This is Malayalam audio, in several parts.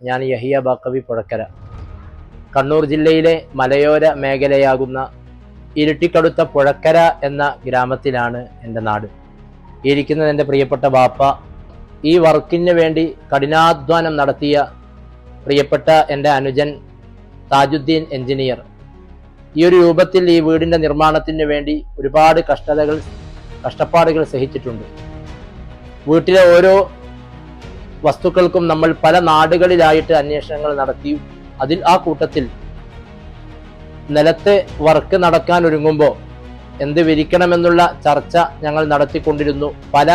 ഞാൻ യഹിയ ബാക്കവി പുഴക്കര. കണ്ണൂർ ജില്ലയിലെ മലയോര മേഖലയാകുന്ന ഇരുട്ടിക്കടുത്ത പുഴക്കര എന്ന ഗ്രാമത്തിലാണ് എൻ്റെ നാട്. ഇരിക്കുന്നത് എൻ്റെ പ്രിയപ്പെട്ട ബാപ്പ. ഈ വർക്കിന് വേണ്ടി കഠിനാധ്വാനം നടത്തിയ പ്രിയപ്പെട്ട എൻ്റെ അനുജൻ താജുദ്ദീൻ എഞ്ചിനീയർ ഈ ഒരു രൂപത്തിൽ ഈ വീടിൻ്റെ നിർമ്മാണത്തിന് വേണ്ടി ഒരുപാട് കഷ്ടപ്പാടുകൾ സഹിച്ചിട്ടുണ്ട്. വീട്ടിലെ ഓരോ വസ്തുക്കൾക്കും നമ്മൾ പല നാടുകളിലായിട്ട് അന്വേഷണങ്ങൾ നടത്തി. ആ കൂട്ടത്തിൽ നിലത്ത് വർക്ക് നടക്കാൻ ഒരുങ്ങുമ്പോൾ എന്ത് വിരിക്കണമെന്നുള്ള ചർച്ച ഞങ്ങൾ നടത്തിക്കൊണ്ടിരുന്നു. പല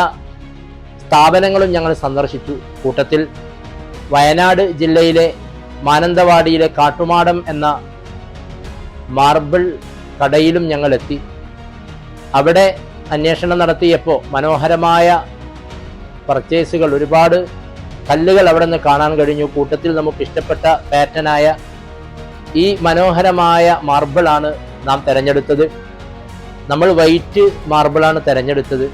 സ്ഥാപനങ്ങളും ഞങ്ങൾ സന്ദർശിച്ചു. കൂട്ടത്തിൽ വയനാട് ജില്ലയിലെ മാനന്തവാടിയിലെ കാട്ടുമാടം എന്ന മാർബിൾ കടയിലും ഞങ്ങൾ എത്തി. അവിടെ അന്വേഷണം നടത്തിയപ്പോൾ മനോഹരമായ പർച്ചേസുകൾ, ഒരുപാട് കല്ലുകൾ അവിടെ നിന്ന് കാണാൻ കഴിഞ്ഞു. കൂട്ടത്തിൽ നമുക്ക് ഇഷ്ടപ്പെട്ട പാറ്റേണായ ഈ മനോഹരമായ മാർബിളാണ് നാം തിരഞ്ഞെടുത്തത്. നമ്മൾ വൈറ്റ് മാർബിളാണ് തിരഞ്ഞെടുത്തത്.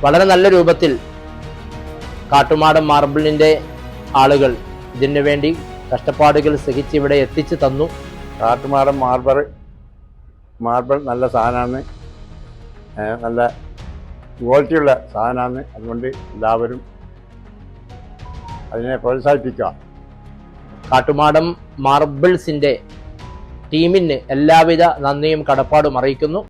വളരെ നല്ല രൂപത്തിൽ കാട്ടുമാടം മാർബിളിൻ്റെ ആളുകൾ ഇതിനു വേണ്ടി കഷ്ടപ്പാടുകൾ സഹിച്ച് ഇവിടെ എത്തിച്ചു തന്നു. കാട്ടുമാടം മാർബിൾ നല്ല സാധനമാണ്, നല്ല ക്വാളിറ്റിയുള്ള സാധനമാണ്. അതുകൊണ്ട് എല്ലാവരും അതിനെ പ്രോത്സാഹിപ്പിക്കുക. കാട്ടുമാടം മാർബിൾസിൻ്റെ ടീമിന് എല്ലാവിധ നന്ദിയും കടപ്പാടും അറിയിക്കുന്നു.